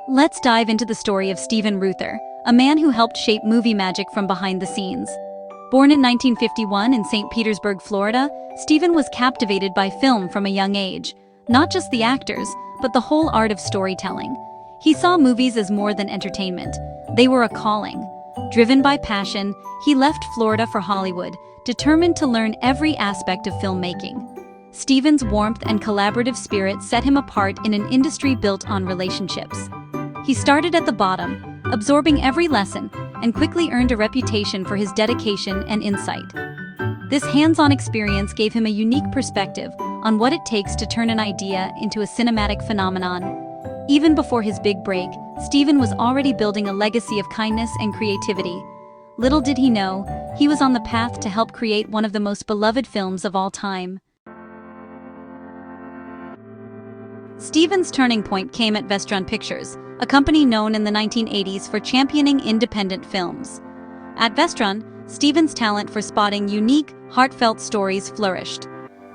Let's dive into the story of Stephen Reuther, a man who helped shape movie magic from behind the scenes. Born in 1951 in St. Petersburg, Florida, Stephen was captivated by film from a young age. Not just the actors, but the whole art of storytelling. He saw movies as more than entertainment. They were a calling. Driven by passion, he left Florida for Hollywood, determined to learn every aspect of filmmaking. Stephen's warmth and collaborative spirit set him apart in an industry built on relationships. He started at the bottom, absorbing every lesson, and quickly earned a reputation for his dedication and insight. This hands-on experience gave him a unique perspective on what it takes to turn an idea into a cinematic phenomenon. Even before his big break, Stephen was already building a legacy of kindness and creativity. Little did he know, he was on the path to help create one of the most beloved films of all time. Stephen's turning point came at Vestron Pictures, a company known in the 1980s for championing independent films. At Vestron, Stephen's talent for spotting unique, heartfelt stories flourished.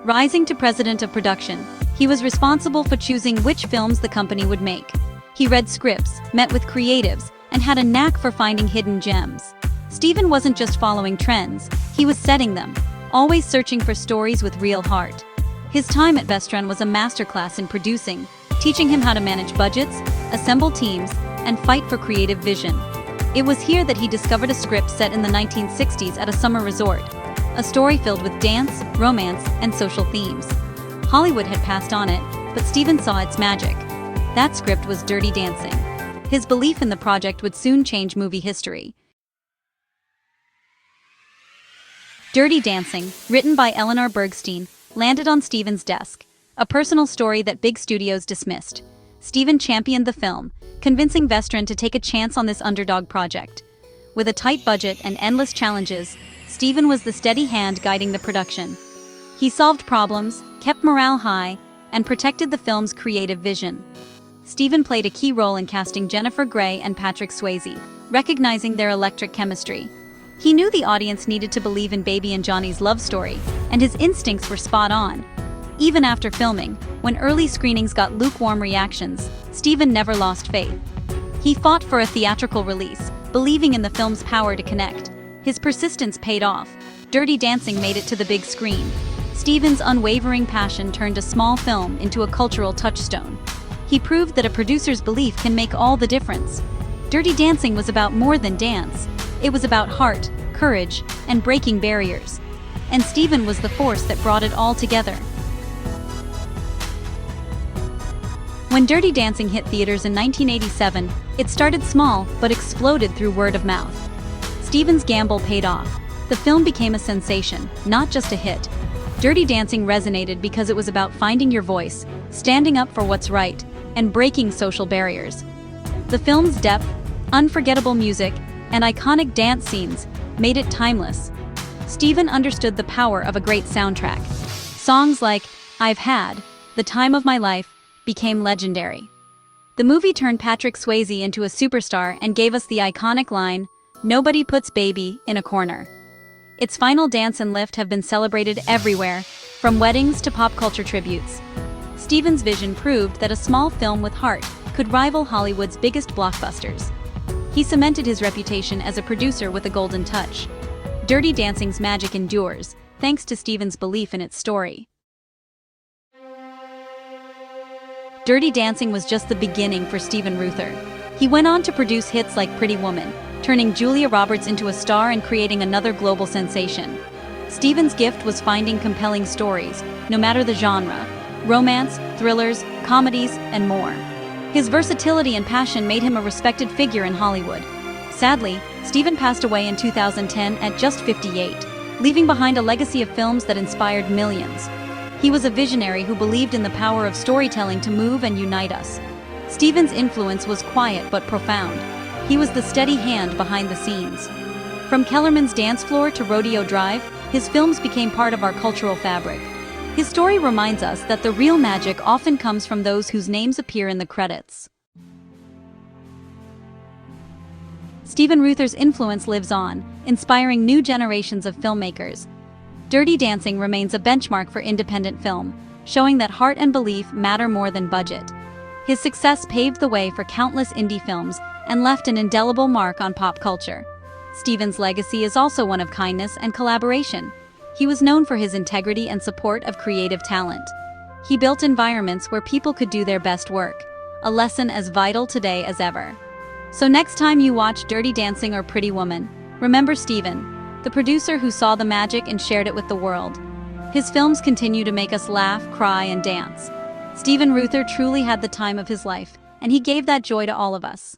Rising to president of production, he was responsible for choosing which films the company would make. He read scripts, met with creatives, and had a knack for finding hidden gems. Stephen wasn't just following trends, he was setting them, always searching for stories with real heart. His time at Vestron was a masterclass in producing, teaching him how to manage budgets, assemble teams, and fight for creative vision. It was here that he discovered a script set in the 1960s at a summer resort, a story filled with dance, romance, and social themes. Hollywood had passed on it, but Stephen saw its magic. That script was Dirty Dancing. His belief in the project would soon change movie history. Dirty Dancing, written by Eleanor Bergstein, landed on Stephen's desk, a personal story that big studios dismissed. Stephen championed the film, convincing Vestron to take a chance on this underdog project. With a tight budget and endless challenges, Stephen was the steady hand guiding the production. He solved problems, kept morale high, and protected the film's creative vision. Stephen played a key role in casting Jennifer Grey and Patrick Swayze, recognizing their electric chemistry. He knew the audience needed to believe in Baby and Johnny's love story, and his instincts were spot on. Even after filming, when early screenings got lukewarm reactions, Stephen never lost faith. He fought for a theatrical release, believing in the film's power to connect. His persistence paid off. Dirty Dancing made it to the big screen. Stephen's unwavering passion turned a small film into a cultural touchstone. He proved that a producer's belief can make all the difference. Dirty Dancing was about more than dance. It was about heart, courage, and breaking barriers. And Stephen was the force that brought it all together. When Dirty Dancing hit theaters in 1987, it started small but exploded through word of mouth. Stephen's gamble paid off. The film became a sensation, not just a hit. Dirty Dancing resonated because it was about finding your voice, standing up for what's right, and breaking social barriers. The film's depth, unforgettable music, and iconic dance scenes made it timeless. Stephen understood the power of a great soundtrack. Songs like I've Had, The Time of My Life, became legendary. The movie turned Patrick Swayze into a superstar and gave us the iconic line, "Nobody puts baby in a corner." Its final dance and lift have been celebrated everywhere, from weddings to pop culture tributes. Stephen's vision proved that a small film with heart could rival Hollywood's biggest blockbusters. He cemented his reputation as a producer with a golden touch. Dirty Dancing's magic endures, thanks to Stephen's belief in its story. Dirty Dancing was just the beginning for Stephen Reuther. He went on to produce hits like Pretty Woman, turning Julia Roberts into a star and creating another global sensation. Stephen's gift was finding compelling stories, no matter the genre: romance, thrillers, comedies, and more. His versatility and passion made him a respected figure in Hollywood. Sadly, Stephen passed away in 2010 at just 58, leaving behind a legacy of films that inspired millions. He was a visionary who believed in the power of storytelling to move and unite us. Stephen's influence was quiet but profound. He was the steady hand behind the scenes. From Kellerman's Dance Floor to Rodeo Drive, his films became part of our cultural fabric. His story reminds us that the real magic often comes from those whose names appear in the credits. Stephen Reuther's influence lives on, inspiring new generations of filmmakers. Dirty Dancing remains a benchmark for independent film, showing that heart and belief matter more than budget. His success paved the way for countless indie films and left an indelible mark on pop culture. Steven's legacy is also one of kindness and collaboration. He was known for his integrity and support of creative talent. He built environments where people could do their best work, a lesson as vital today as ever. So next time you watch Dirty Dancing or Pretty Woman, remember Steven, the producer who saw the magic and shared it with the world. His films continue to make us laugh, cry, and dance. Steven Reuther truly had the time of his life, and he gave that joy to all of us.